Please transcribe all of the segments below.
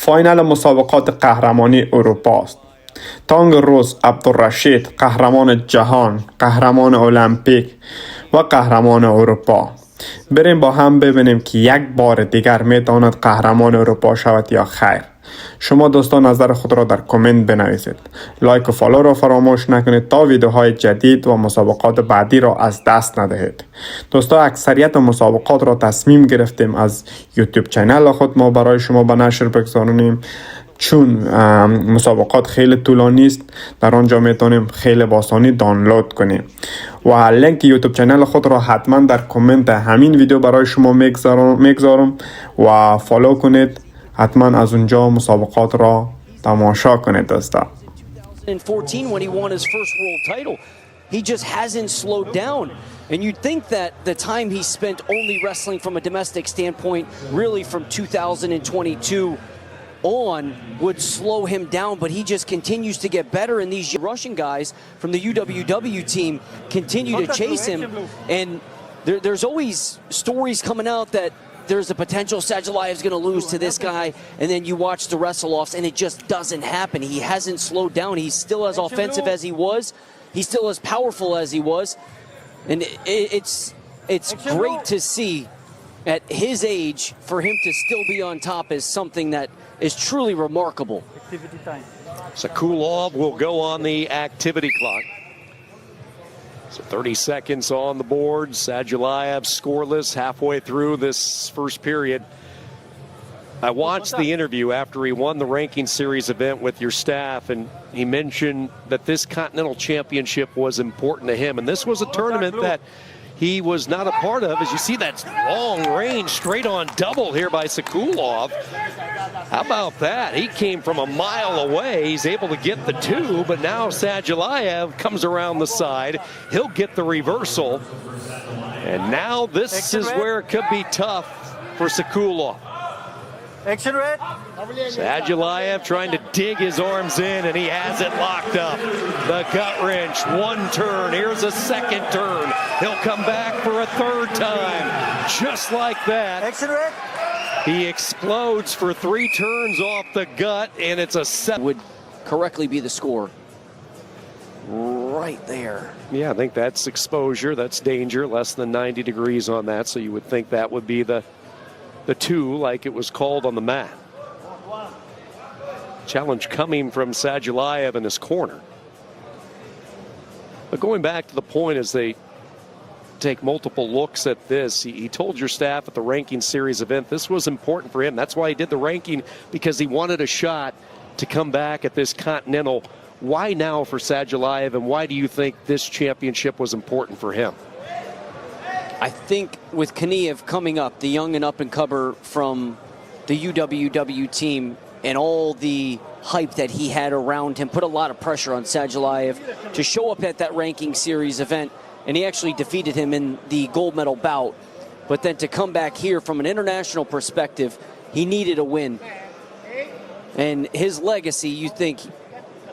فینال مسابقات قهرمانی اروپا است. تانگ روز عبدالرشید قهرمان جهان، قهرمان المپیک و قهرمان اروپا. بریم با هم ببینیم که یک بار دیگر میتواند قهرمان اروپا شود یا خیر. شما دوستان نظر خود را در کامنت بنویسید. لایک و فالو را فراموش نکنید تا ویدیوهای جدید و مسابقات بعدی را از دست ندهید. دوستان اکثریت مسابقات را تصمیم گرفتیم از یوتیوب چینل خود ما برای شما به نشر بگذارونیم، چون مسابقات خیلی طولانی است. در آنجا میتونیم خیلی با آسانی دانلود کنیم و لینک یوتیوب چینل خود را حتما در کامنت همین ویدیو برای شما میگذارم و فالو کنید. حتما از اونجا مسابقات را تماشا کنید دوستا. In 2014 when he won his first world title, he just hasn't slowed down. And you'd think that the time he spent only wrestling from a domestic standpoint, really from 2022 on, would slow him down, but he just continues to get better, and these Russian guys from the UWW team continue to chase him. And there's always stories coming out that there's a potential Sadulaev's going to lose to this guy, and then you watch the wrestle-offs, and it just doesn't happen. He hasn't slowed down. He's still as offensive as he was. He's still as powerful as he was. And it's great to see at his age for him to still be on top is something that is truly remarkable. Sakulov will go on the activity clock. So 30 seconds on the board. Sadulaev scoreless halfway through this first period. I watched the interview after he won the ranking series event with your staff, and he mentioned that this Continental Championship was important to him. And this was a tournament that he was not a part of. As you see that long range straight on double here by Sakulov. How about that? He came from a mile away. He's able to get the two, but now Sadulaev comes around the side. He'll get the reversal. And now this is where it could be tough for Sakulov. Action red. Sadulaev trying to dig his arms in, and he has it locked up. The gut wrench, one turn, here's a second turn. He'll come back for a third time, just like that. Action red. He explodes for 3 turns off the gut, and it's a set. Would correctly be the score. Right there. Yeah, I think that's exposure, that's danger, less than 90 degrees on that, so you would think that would be the 2 like it was called on the mat. Challenge coming from Sadulaev in his corner. But going back to the point as they take multiple looks at this, he told your staff at the ranking series event this was important for him. That's why he did the ranking, because he wanted a shot to come back at this Continental. Why now for Sadulaev, and why do you think this championship was important for him? I think with Kaniev coming up, the young and up-and-comer from the UWW team, and all the hype that he had around him, put a lot of pressure on Sadulaev to show up at that ranking series event, and he actually defeated him in the gold medal bout. But then to come back here from an international perspective, he needed a win. And his legacy, you think,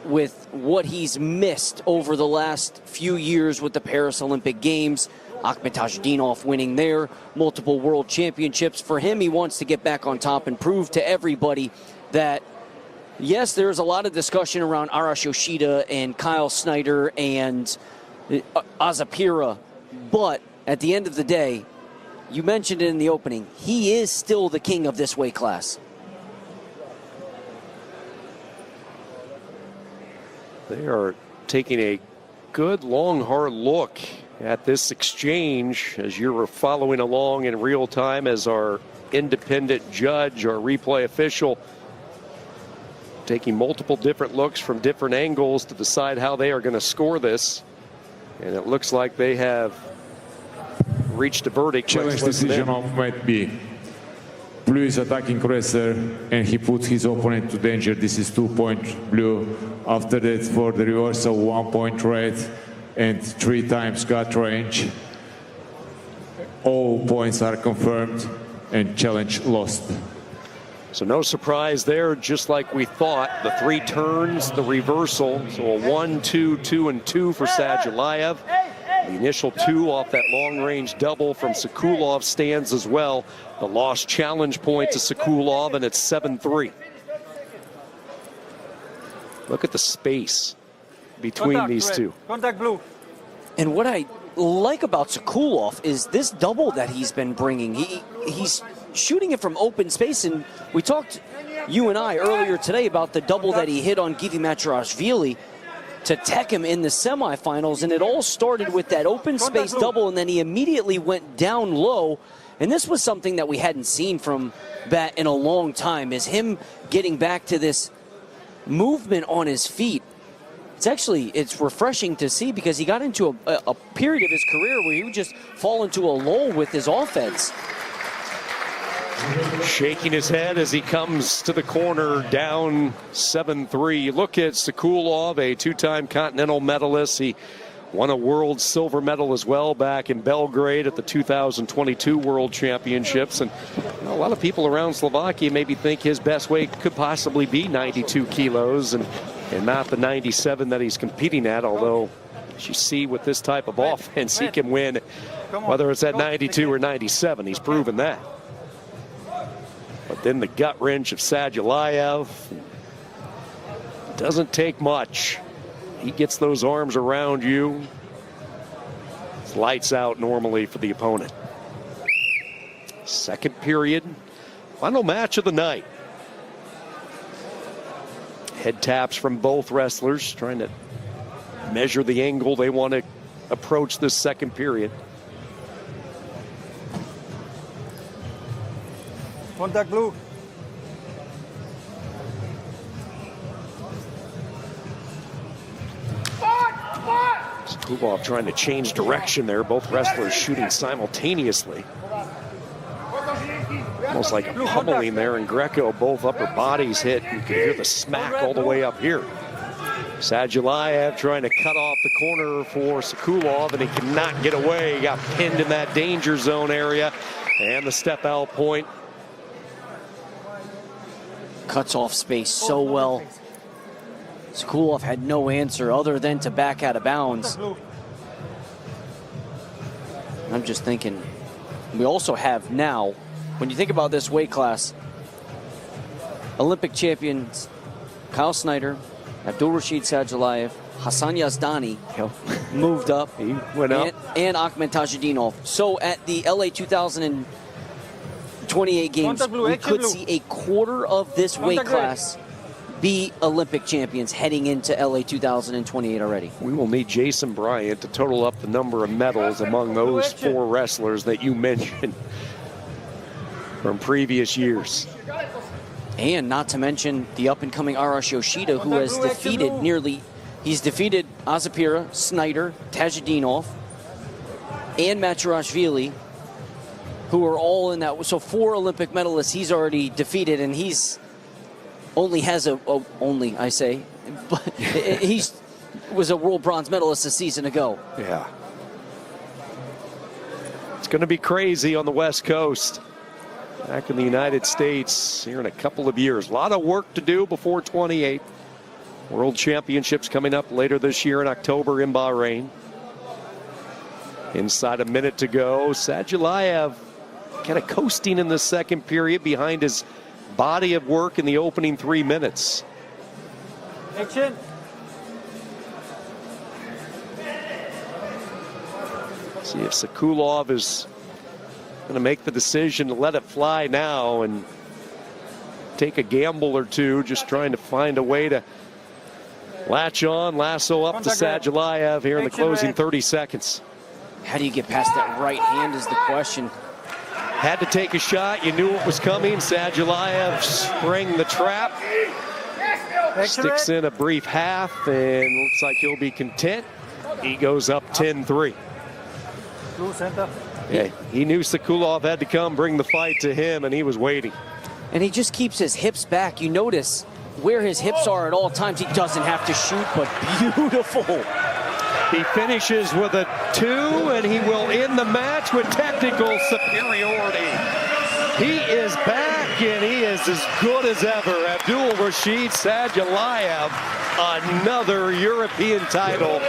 with what he's missed over the last few years with the Paris Olympic Games, Akhmet Tajdinov winning there, multiple world championships. For him, he wants to get back on top and prove to everybody that, yes, there's a lot of discussion around Arash Yoshida and Kyle Snyder and Azapira, but at the end of the day, you mentioned it in the opening, he is still the king of this weight class. They are taking a good, long, hard look at this exchange as you're following along in real time as our independent judge, our replay official, taking multiple different looks from different angles to decide how they are going to score this. And it looks like they have reached a verdict. Challenge decision of Mat B. Blue is attacking wrestler, and he puts his opponent to danger. This is 2 point blue. After that, for the reversal, 1 point red, and 3 times gut range. All points are confirmed, and challenge lost. So no surprise there, just like we thought. The 3 turns, the reversal. So a 1, 2, 2, and 2 for Sadulaev. The initial 2 off that long-range double from Sakulov stands as well. The lost challenge point to Sakulov, and it's 7-3. Look at the space between these two. Contact blue. And what I like about Sokolov is this double that he's been bringing. He's shooting it from open space, and we talked, you and I, earlier today about the double that he hit on Givi Maturashvili to tech him in the semifinals, and it all started with that open space double, and then he immediately went down low. And this was something that we hadn't seen from Bat in a long time, is him getting back to this movement on his feet. It's refreshing to see, because he got into a period of his career where he would just fall into a lull with his offense. Shaking his head as he comes to the corner, down 7-3. You look at Sokolov, a two-time continental medalist. He won a world silver medal as well back in Belgrade at the 2022 World Championships. And a lot of people around Slovakia maybe think his best weight could possibly be 92 kilos and not the 97 that he's competing at, although as you see with this type of offense, he can win whether it's at 92 or 97. He's proven that. But then the gut wrench of Sadulayev. Doesn't take much. He gets those arms around you. It's lights out normally for the opponent. Second period, final match of the night. Head taps from both wrestlers, trying to measure the angle they want to approach this second period. Contact blue. Sokolov trying to change direction there. Both wrestlers shooting simultaneously. Almost like a pummeling there, and Greco, both upper bodies hit. You can hear the smack all the way up here. Sadulayev trying to cut off the corner for Sokolov, and he cannot get away. He got pinned in that danger zone area, and the step out point. Cuts off space so well. Sokolov had no answer other than to back out of bounds. I'm just thinking, we also have now, when you think about this weight class, Olympic champions Kyle Snyder, Abdulrashid Sadulayev, Hassan Yazdani moved up. He went up. And Ahmed Tajidinov. So at the LA 2028 games, we could see a quarter of this weight class be Olympic champions heading into LA 2028 already. We will need Jason Bryant to total up the number of medals among those four wrestlers that you mentioned from previous years. And not to mention the up-and-coming Arash Yoshida, who has defeated he's defeated Azapira, Snyder, Tajidinov, and Maturashvili, who are all in that. So 4 Olympic medalists he's already defeated, and he's only has only, I say, but he was a world bronze medalist a season ago. Yeah. It's going to be crazy on the West Coast. Back in the United States here in a couple of years. A lot of work to do before 28. World Championships coming up later this year in October in Bahrain. Inside a minute to go. Sadulayev kind of coasting in the second period behind his body of work in the opening 3 minutes. Action. See if Sokolov is going to make the decision to let it fly now and take a gamble or two, just trying to find a way to latch on, lasso up to Sadulayev here in the closing 30 seconds. How do you get past that right hand is the question. Had to take a shot. You knew it was coming. Sadulayev sprang the trap. Sticks in a brief half and looks like he'll be content. He goes up 10-3. Blue center. Yeah, he knew Sokolov had to come bring the fight to him, and he was waiting. And he just keeps his hips back. You notice where his hips are at all times. He doesn't have to shoot, but beautiful. He finishes with a 2, and he will end the match with technical superiority. He is back, and he is as good as ever. Abdulrashid Sadulayev, another European title